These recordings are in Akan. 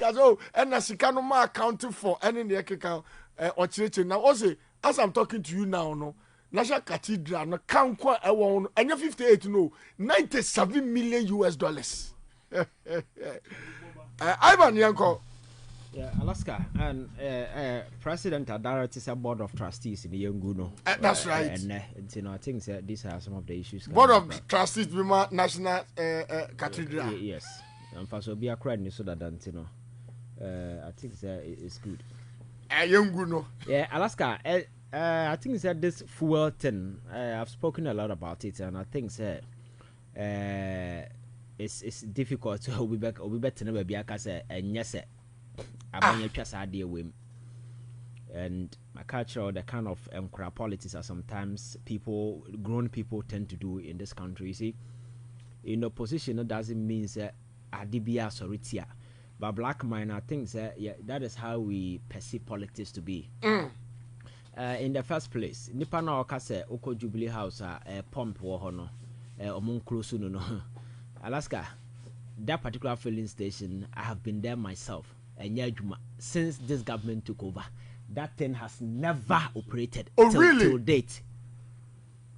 Kazo and Nasikano ma accounting for any the account or church. Now also as I'm talking to you now, no National Cathedral no count kwa and you're 58 no 97 million US dollars. Ivan Yanko. Yeah, Alaska and President Adara is a board of trustees in the Yanguno. That's right. And you know, I think these are some of the issues. Board of trustees, Bima National Cathedral. Yes, and for so be a credit so that you know, I think it's good. Yanguno. Yeah, Alaska. I think that this fuel thing. I've spoken a lot about it, and I think it's difficult to be back. We better never be a case and yes. And my culture, the kind of politics are sometimes grown people tend to do in this country. You see, in opposition, it doesn't mean that Adibia Soritia, but black man, I think that is how we perceive politics to be. In the first place, Nipa na okase oko Jubilee House pump wo ho no, omunkrosu no. Alaska, that particular filling station, I have been there myself. Since this government took over, that thing has never operated till date.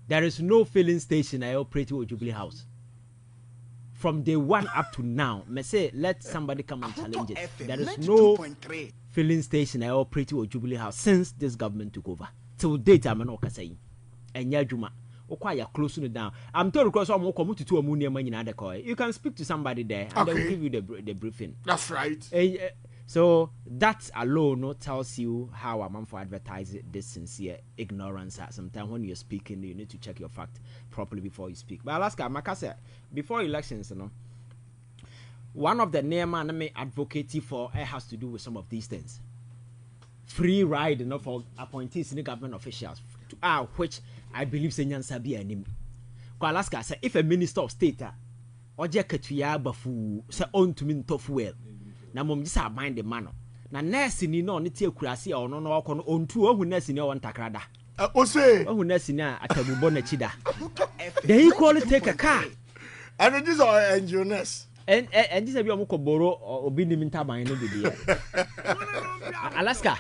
There is no filling station I operate with Jubilee House. From day one up to now, me say let somebody come and challenge it. There is no filling station I operate with Jubilee House since this government took over. Till date, I'm not saying. And Yajuma, okay, close to down. I'm told because I'm going to a moon money in other coin. You can speak to somebody there and they will give you the briefing. That's right. So that alone tells you how a man for advertise this sincere ignorance. Sometimes when you're speaking, you need to check your fact properly before you speak. But Alaska, Makasa, before elections, you know, one of the name I may advocate for has to do with some of these things. Free ride, you know, for appointees in the government officials, which I believe Senyan Sabi and him. Alaska said, if a minister of state or Jacketia Bafu say on to mean tough well. Na mom just mind the man. Na nurse ni no niti akurase or no okon ontu ohu nurse ni o ntakrada. O say ohu nurse ni atabubo na chida. Then he call it take a car. And this are engineers. And this be omko boro obi ni mintaban no bidi. Alaska.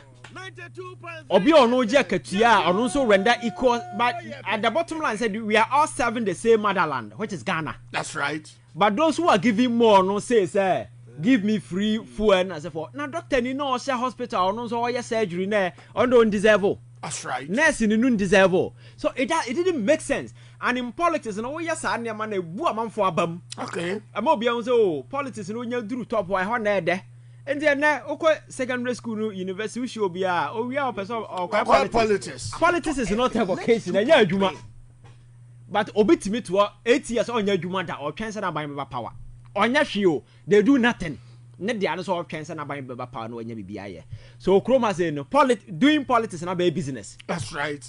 Obi ono je akatua ono so render equal, but at the bottom line said we are all serving the same motherland, which is Ghana. That's right. But those who are giving more no say give me free fuel and as for now doctor ni no share hospital no so your surgery na on don't deserve. That's right. Nurse ni no deserve. So it didn't make sense. And in politics no we yes an man na bu amanfo abam. Okay. Ama obi an so politics no nya duru top why ho na ede. And then na secondary school no university we should be we are person or politics. Politics is not a vocation na nya adwuma. But obitimi to 8 years on nya adwuma da or twense na ban power. Onya hweo they do nothing ne dia no so of twense na ban beba power no onya bibia ye so kroma say no doing politics na be business. That's right.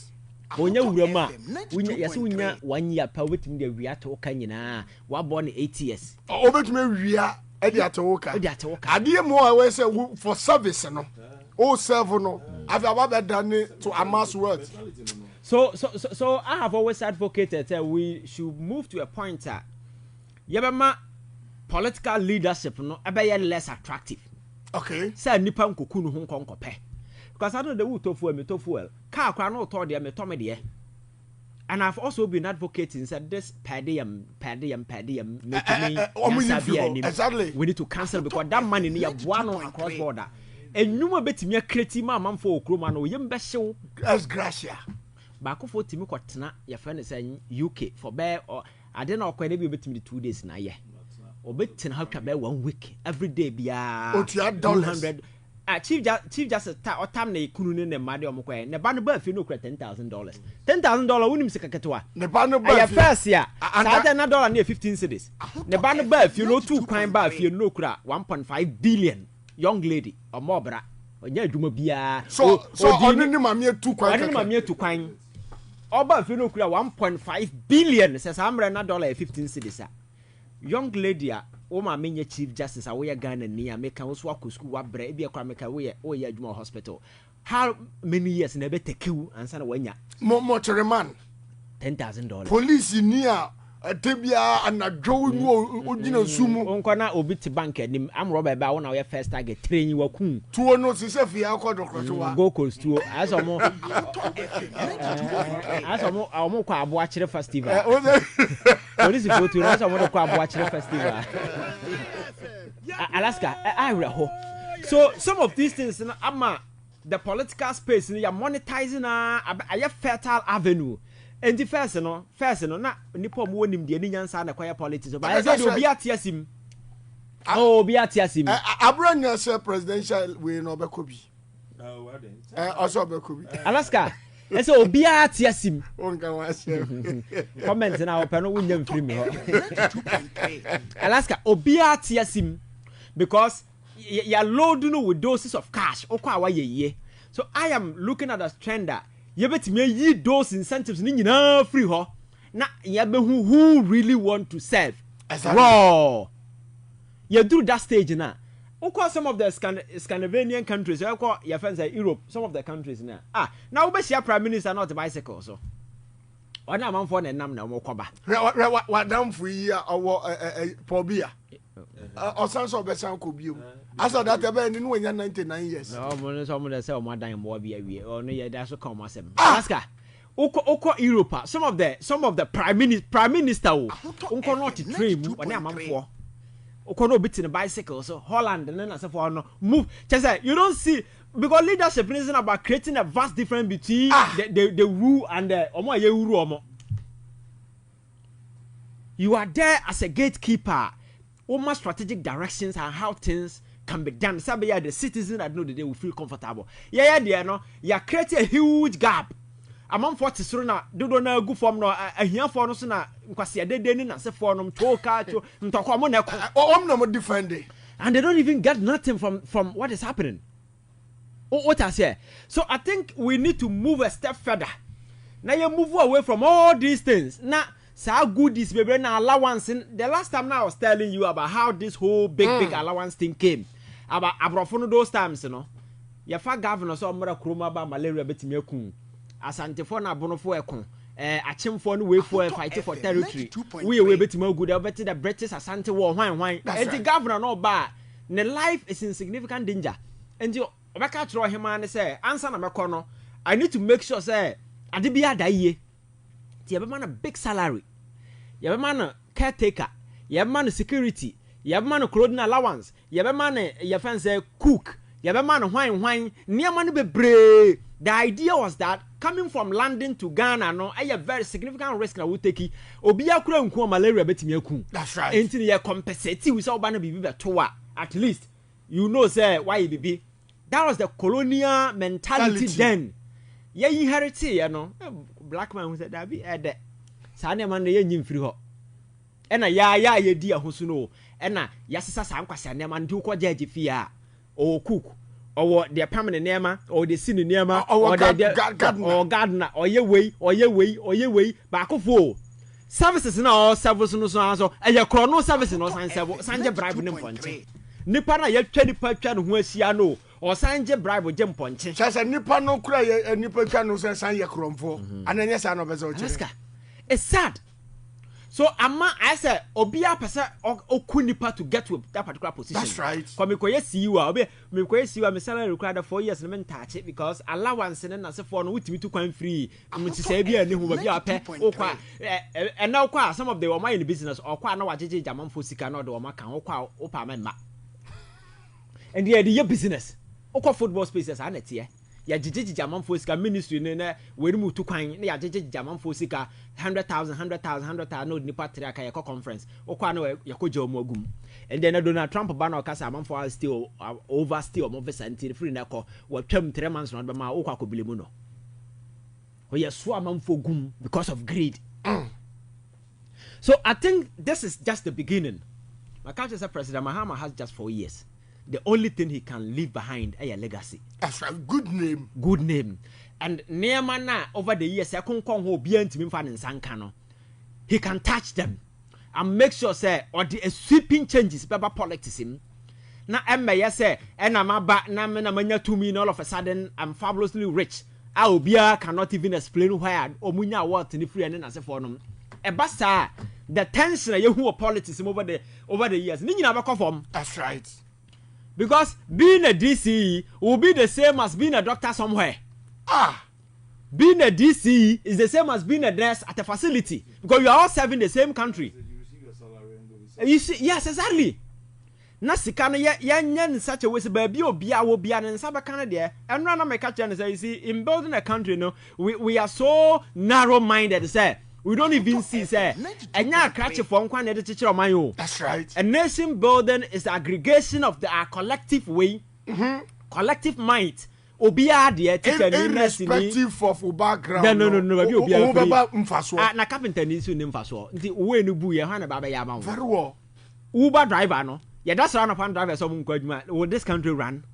Onya wurama unya yase unya 1 year pa wetim de wia to ka nyina wa born 8 years obetime wia e dia to woka ade mo I say for service no o serve no have about done to amass wealth. So I have always advocated that we should move to a point that yebema political leadership no abeye less attractive. Okay. Say nipa nkokunu ho nkonkope. Because I know the tofu me tofu car kwa no to de me to me de. And I've also been advocating that this per diem exactly. We need to cancel because that money near one across border. And you betimi create man for okroma no yem be hyew as gracia. Ba ko for timi kwatena your friend is UK for bear or I don't know kwa na bi betimi 2 days na ye. Obetin how to be 1 week every day bia $200. Chief Justice or time na kunu ne made omkwa ne ba no ba fi no kura $10,000. $10,000 wunim sika ketewa. Ne ba no ba fi first ya. Sa na dollar na 15 cedis. Ne ba no ba fi no 2 kwan ba fi no kura 1.5 billion. Young lady or more bra. Onya adwuma bia. So oni ni mame 2 kwan. Oni ni mame 2 kwan. Oba fi no kura 1.5 billion. Se sa amre na dollar 15 cedis. Young lady o ma menye Chief Justice a we Ghana ni America wo so akọ school wa bra e bia kwa America we ya adwuma hospital. How many years na be take you ansa na wanya? Mo man $10,000. Police ni a Tebia and a drawing you sumo. Uncle na obi te bank anim. I'm Robert ba wona we first target train you wakum. Tuo no se se fi akọ dokrotowa. Go coast tuo. Asomo. Asomo kwa abo akire festival. Police go to asomo kwa abo akire festival. Alaska, I ho. So some of these things the political space you are monetizing a fertile avenue. And the first no na nipo mo nim de ni nyansa na kwaya politics but I said obi atiasim obi atiasim abranya say presidential we no be ko bi also be ko bi Alaska I say obi atiasim on kan wa share comment na open no wunya free me ho Alaska obi atiasim because you are loading with doses of cash okwa wa ye so I am looking at a trend that you bet me yi those incentives ni nyina free ho na ya be who really want to serve raw you do that stage na ukwa some of the Scandinavian countries ukwa your friends say Europe some of the countries na now we share prime minister not bicycle so ona manfo na nam na mo koba wa damfo yi owo pobia osanso be san ko biom asa that ebe ni no 99 years no mo so mo dey say o madan mo bia wie no ye da so come asem Alaska uko Europe some of the prime minister unko not train mu oni amanfo uko no bit in bicycle so Holland and na say no move just say you don't see because leadership isn't about creating a vast difference between the rule and the omo ye rule omo. You are there as a gatekeeper, almost strategic directions and how things can be done. Some the citizens that know that they will feel comfortable. Yeah, no, you are creating a huge gap. Among 40 sruna do na go form no ahia for no so na nkwase de ni na se for no toka to ntoko mo na mo defend and they don't even get nothing from what is happening. What I say. So I think we need to move a step further. Now you move away from all these things. Now so good this baby na allowance. The last time now I was telling you about how this whole big allowance thing came. About abrofono those times, you know. Your fa governor so mura kroma ba malaria betimi akun. Asante for na bonofo ekun. Achimfo no way for fight for territory. We betimi good better the British Asante war hwan. And the governor no ba. Ne life is in significant danger. And you Obaka throw him and say, answer na mekono. I need to make sure say adibia da ye. Ti ebe man a big salary. You have man a caretaker. You have man security. You have man clothing allowance. You have man your friend say cook. You have man wine. Near money be brave. The idea was that coming from London to Ghana, no, I have very significant risk na we take. Obia kura nko malaria betimi akun. That's right. Enti ye compensate we say obana bibi betoa. At least you know say why you be. That was the colonial mentality then. Yeah, you inherited, you know. Black man who said that be ede. Sane man ye nyim free ho. Ena ya ye di ahosu no. Ena yasesa sa nkwase ne man di ko judge fia. O cook. Or the permanent nema or the senior nema or the gardener or ye way back of services now service no so e ye chrono service no sanje bribe ne ponche. Nipa na ye twa nipa twa no ho asia no or sanje bribe je mponche. Sasa nipa no kura ye nipa twa no sanje kromfo ananya sa no beze o chire. It's sad. So I said obia pesa oku nipa to get to that particular position. That's right. Come me koye siwa obi me koye siwa me salary required 4 years na me touch it because allowance na se for no witimi to kwan free. Me ti say bia ni hu ba bia pe okwa and now kwa some of the woman in the business okwa na wajeje jamanfo sika na do ma kan okwa opa ma. And the business. Okwa football spaces anetie. Ya jiji jamanfo sika ministry ne we mu to kwan na ya jiji jamanfo sika 100,000 no nipa triaka ya conference okwa na ya ko jamu agum and then Donald Trump ba na okasa amanfo still overstay o visa nti free na ko watwam 3 months no be ma okwa ko bilemu no o ya so amanfo gum because of greed. So I think this is just the beginning. My country said President Mahama has just 4 years. The only thing he can leave behind is a legacy. That's a good name. Good name. And Neamana over the years, he can touch them and make sure say or the sweeping changes paper politics him. Now Emma say and I'm about na to me all of a sudden I'm fabulously rich. Aubia cannot even explain why Omunya what in the free and as a for a basta the tension you who politics over the years. That's right. Because being a DCE will be the same as being a doctor somewhere. Being a DCE is the same as being a nurse at a facility because you are all serving the same country. You see, yes, exactly. Na sikana ya in such a way baby obia will be an sabakana there and run make a say you see in building a country no we are so narrow minded say we don't even see say and ya catch for one teacher of my own. That's right. A nation building is the aggregation of our collective way, collective might. Obia there teacher irrespective of background. No baby obia mfaso na carpenter ni so ni mfaso nti we no bu ye hwan baba ya ba. Very well. Uber driver no yeah, that's around upon drivers of will this country run?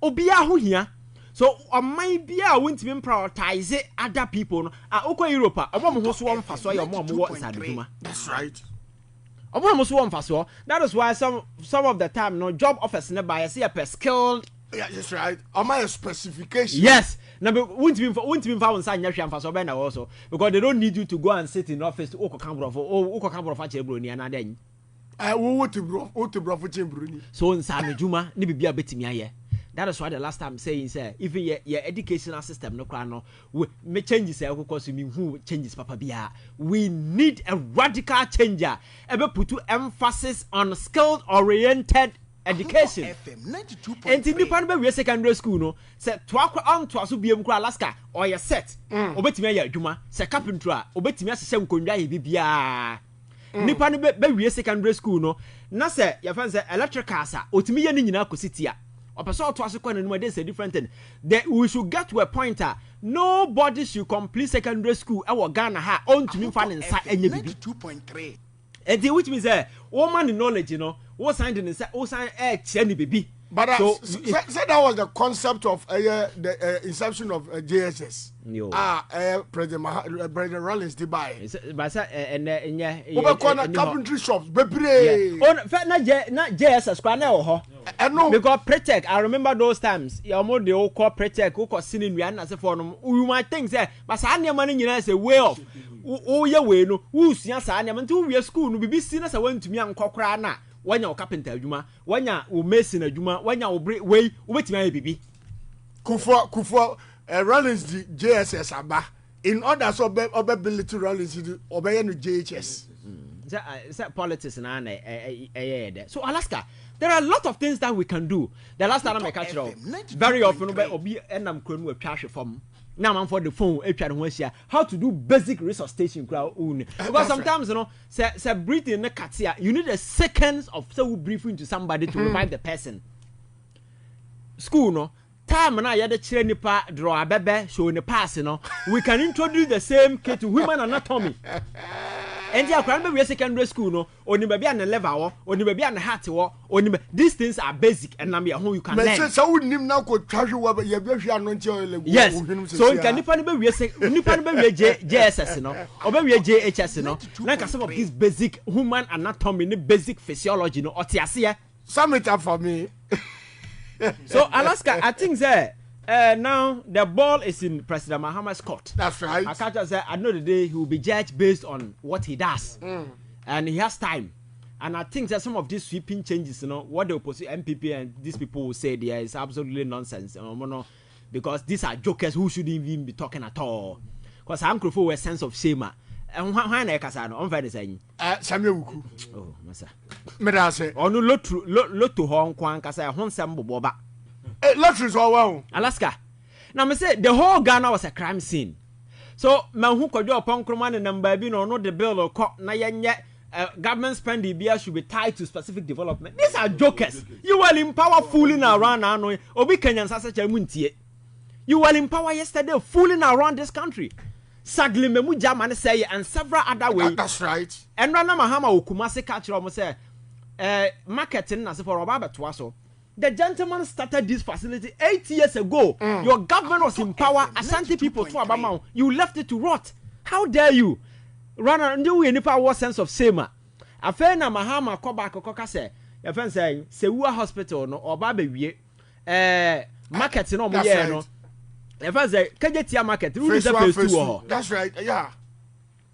Obia who here? So might be I won't even prioritize it other people. No, Europe. A woman who's one for so your mom was at the That's right. A woman was one for so. That is why some of the time no job offers nearby I see a per skilled. Yeah, that's right. Am I a specification? Yes. Now, won't be found sign Yashan for so also because they don't need you to go and sit in office to Oko Cambro for Oko Cambro for Chebroni and then. So in Sammy Juma, ni be a bit me. That is why the last time saying say even your educational system no crano we may changes because you mean who changes papa bia. We need a radical changer. Ever put to emphasis on skill oriented education. And in the pan we secondary school no say twakwa on twaso biem kra Alaska or your set. Obetimi ya Juma say carpenter obetimi asese nkondwa ye bibia. Nipa no be secondary school no na say your friend say electrical asa otimi ye ni nyina kositia opeso to aso kwana no dey say different thing that we should get to a point nobody should complete secondary school e wo Ghana ha ontumi fa ne nsa enye bibi 2.3 and which means woman knowledge you know wo sign the nsa wo sign che ni bibi. But so that was the concept of the inception of JSS. President Rollins Dubai. But and carpentry shops. Not JSS. Because Pretech, I remember those times. You know the old call Pretech, who got seen in Rihanna as a form. You might think that, but I money as a way of. Oh, yeah, way no. Who's yes, I am until we are school. We be seen as I went to me and Cochrana. When you're carpenter juma, when you're mason juma, when you're break way, wait my baby. Kufu Rollins the JSS aba in order so ability Rollins obey no JHS. That politics and so Alaska, there are a lot of things that we can do. The last time I catch it very often obi enam kronu with trash form. Now I'm for the phone how to do basic resuscitation crowd because sometimes you know say breathing in the katia you need a seconds of so briefing to somebody to revive the person. School no time na ya de kire nipa draw abebe show in the past you know we can introduce the same kit to human anatomy. And the akran be secondary school no oni baby an level oni baby an heart oni these things are basic and na me how you can learn. So we nim na ko twahwe wa ye be hwe ano nche yes so can nipa no be we JSS no or be we JHS no like some of these basic human anatomy ni basic physiology no otiase sum it up for me. So Alaska I think say now the ball is in President Mahama's court. That's right. I can't say I know the day he will be judged based on what he does, and he has time. And I think that some of these sweeping changes, you know, what the opposition MPP and these people will say there is absolutely nonsense, because these are jokers who shouldn't even be talking at all. Because I'm grateful for a sense of shame. And why na kasano? I'm very saying. Sammy AWUKU. Oh, masa. Me da say. Onu lotu ho nkwan kasa ho nsem boboba. Lotteries all well. Alaska. Now me say the whole Ghana was a crime scene. So man who kojo upon kroma and number bi no the bill or court na yenye government spending bia should be tied to specific development. These are jokers. You will empower fooling around now. Obi Kenyan sasa muntie. You will empower yesterday fooling around this country. Sadly memu German say and several other ways. That's right. And Rana Mahama Okumase catch almost say marketing as for Obaba Twaso. The gentleman started this facility 8 years ago. Your government was in power. Ashanti people to Abamau. You left it to rot. How dare you? Run and do any power sense of shame. Afena Mahama Koba Koka say, your friend saying, Sewa Hospital no or Baby market no more. No. If I say, Kajetia market, who is the first two? That's right, yeah.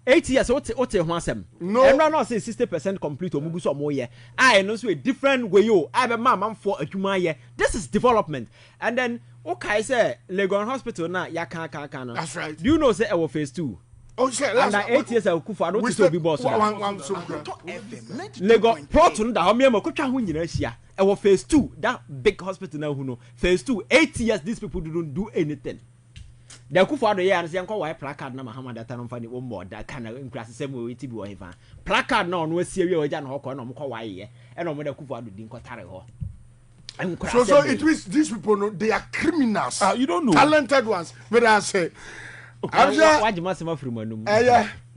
8 years ote ho asem no enra no say 60% complete omugu so mo ye I know so a different way yo I be man for adwuma ye. This is development. And then okay say Legon Hospital na ya kan no. That's right. Do you know say our phase 2? Oh shit, under 8 years AWUKU I don't to be boss. Legon proton da ho me makotwa ho nyina hia our phase 2 that big hospital na hu no phase 2 8 years these people don't do anything. The AWUKU ye and say nko why placard na Muhammad data no fa ni wo mo da kan nkrase sem we ti bi wo hefa placard na ono asie wi oja na hokọ na mo ko why ye e na mo da AWUKU di nkotare ho. So it means these people know they are criminals. You don't know. Talented ones. But I say I'm yeah,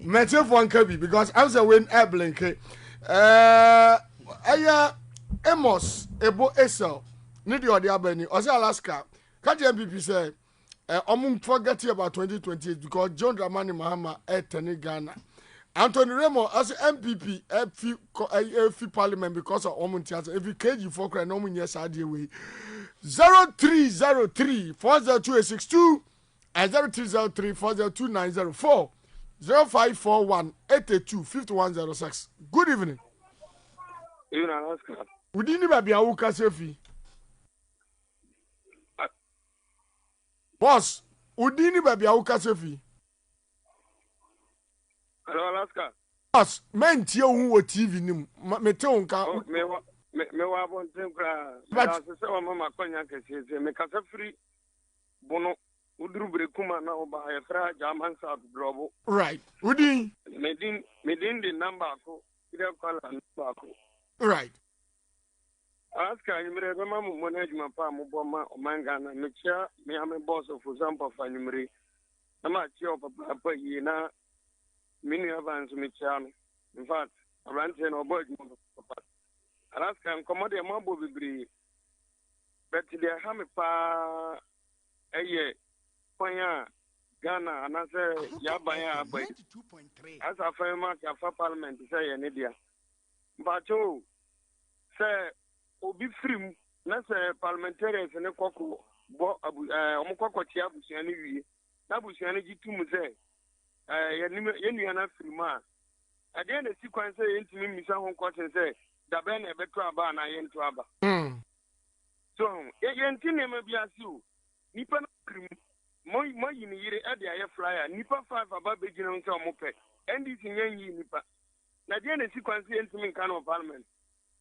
Matthew for Kabi because I'm saying when I blink Amos Ebo Esau need the other Benny or say Alaska. Can't the MPP say forget about 2020 because John Dramani Mahama Teni Ghana. Anthony Remo as MPP every parliament because of Omuntias every KG for cry no mun yes idea way 0303 402862 and 0303 402904 0541 82 5106. Good evening. Even Alaska. We didn't even be AWUKU Sefi. Boss, we didn't even be AWUKU Sefi. Hello, Alaska. Boss, men tie who wo TV nim. Me te onka. Me wa bon tempra. But Se wa mama kwanya kese me kasa free bono uduru brekuma na oba ya fra jaman sa drobo. Right. Udi. Me din the number ko. Ida call number ko. Right. Alaska nyimre be mamu management pa mo boma o manga na me chia me am boss of example fa nyimre. Na ma chia papa yi na mini avance me chia no. In fact, around 10 or boy papa. Alaska commode mo bo bibiri. But they have me pa eye kwanya Ghana and I say yabaya boy. As a firm ya fa parliament say any dia. But oh say obi free na say parliamentarians ne kwako bo omukoko tia busuani wi. Na busuani gitum say ye na free ma. At the end of the sequence say intimi misa ho kwase say da ben e beto aba na ye nto aba. So ye ntine ma biasi o nipa na free mo yini yire e de aye flyer nipa 5 aba begina nso omope ndc nyanyi nipa na de na sequence ye ntimi kan of parliament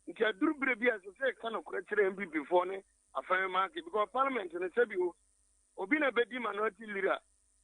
nti aduru bre bia so say kan okura kire MPP before ne afan market because parliament ne sabi o obi na bedi minority leader